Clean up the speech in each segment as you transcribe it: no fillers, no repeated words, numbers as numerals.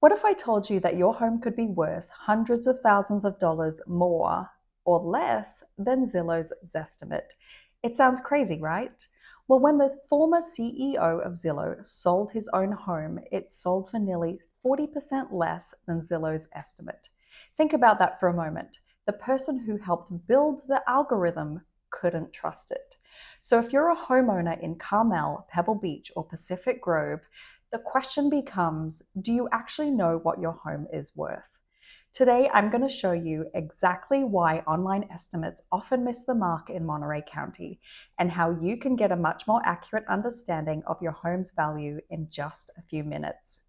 What if I told you that your home could be worth hundreds of thousands of dollars more or less than Zillow's Zestimate? It sounds crazy, right? Well, when the former CEO of Zillow sold his own home, it sold for nearly 40% less than Zillow's estimate. Think about that for a moment. The person who helped build the algorithm couldn't trust it. So if you're a homeowner in Carmel, Pebble Beach, or Pacific Grove, the question becomes, do you actually know what your home is worth? Today, I'm going to show you exactly why online estimates often miss the mark in Monterey County and how you can get a much more accurate understanding of your home's value in just a few minutes.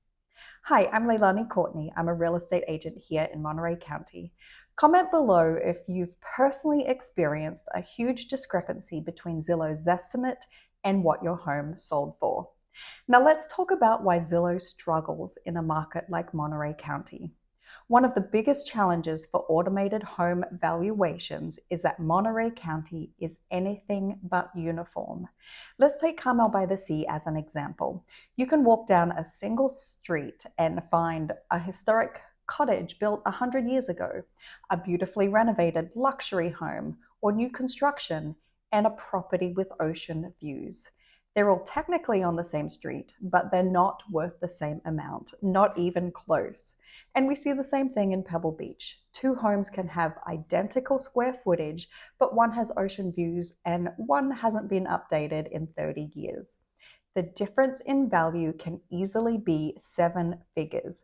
Hi, I'm Leilani Courtney. I'm a real estate agent here in Monterey County. Comment below if you've personally experienced a huge discrepancy between Zillow's estimate and what your home sold for. Now let's talk about why Zillow struggles in a market like Monterey County. One of the biggest challenges for automated home valuations is that Monterey County is anything but uniform. Let's take Carmel-by-the-Sea as an example. You can walk down a single street and find a historic cottage built 100 years ago, a beautifully renovated luxury home or new construction, and a property with ocean views. They're all technically on the same street, but they're not worth the same amount, not even close. And we see the same thing in Pebble Beach. Two homes can have identical square footage, but one has ocean views and one hasn't been updated in 30 years. The difference in value can easily be 7 figures.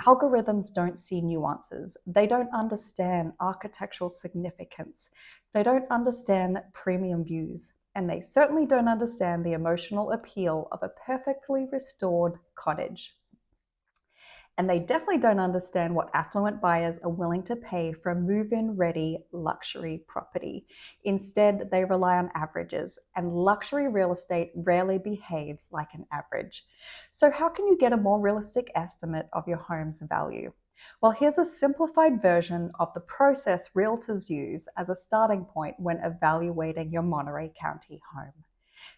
Algorithms don't see nuances. They don't understand architectural significance. They don't understand premium views. And they certainly don't understand the emotional appeal of a perfectly restored cottage. And they definitely don't understand what affluent buyers are willing to pay for a move-in ready luxury property. Instead, they rely on averages, and luxury real estate rarely behaves like an average. So how can you get a more realistic estimate of your home's value? Well, here's a simplified version of the process realtors use as a starting point when evaluating your Monterey County home.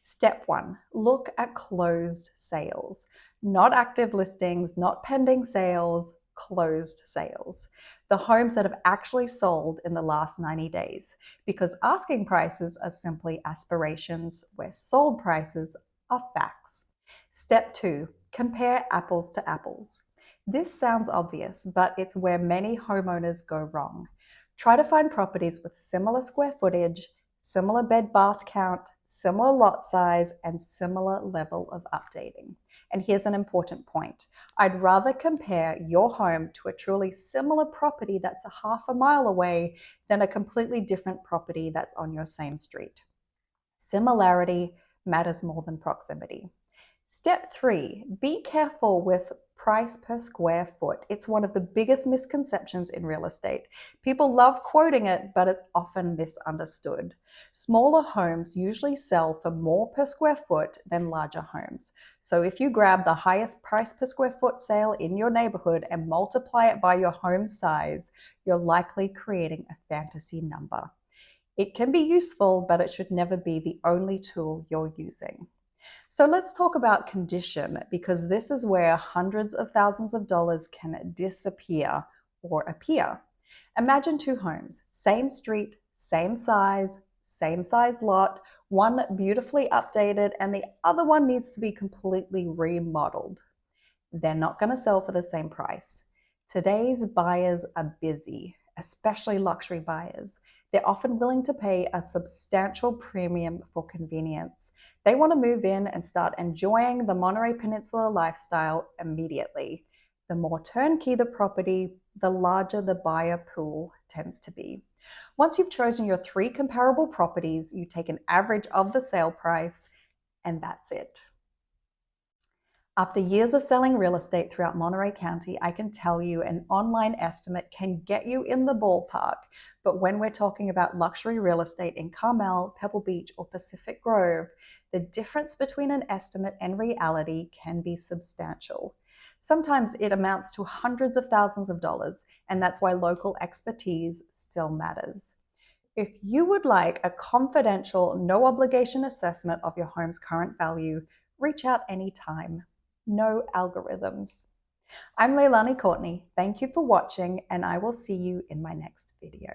Step 1, look at closed sales. Not active listings, not pending sales, closed sales. The homes that have actually sold in the last 90 days, because asking prices are simply aspirations, where sold prices are facts. Step 2, compare apples to apples. This sounds obvious, but it's where many homeowners go wrong. Try to find properties with similar square footage, similar bed bath count, similar lot size, and similar level of updating. And here's an important point. I'd rather compare your home to a truly similar property that's a half a mile away than a completely different property that's on your same street. Similarity matters more than proximity. Step 3, be careful with price per square foot. It's one of the biggest misconceptions in real estate. People love quoting it, but it's often misunderstood. Smaller homes usually sell for more per square foot than larger homes. So if you grab the highest price per square foot sale in your neighborhood and multiply it by your home size, you're likely creating a fantasy number. It can be useful, but it should never be the only tool you're using. So let's talk about condition, because this is where hundreds of thousands of dollars can disappear or appear. Imagine two homes, same street, same size lot, one beautifully updated and the other one needs to be completely remodeled. They're not going to sell for the same price. Today's buyers are busy, especially luxury buyers. They're often willing to pay a substantial premium for convenience. They want to move in and start enjoying the Monterey Peninsula lifestyle immediately. The more turnkey the property, the larger the buyer pool tends to be. Once you've chosen your 3 comparable properties, you take an average of the sale price, and that's it. After years of selling real estate throughout Monterey County, I can tell you an online estimate can get you in the ballpark. But when we're talking about luxury real estate in Carmel, Pebble Beach, or Pacific Grove, the difference between an estimate and reality can be substantial. Sometimes it amounts to hundreds of thousands of dollars, and that's why local expertise still matters. If you would like a confidential, no obligation assessment of your home's current value, reach out anytime. No algorithms. I'm Leilani Courtney. Thank you for watching, and I will see you in my next video.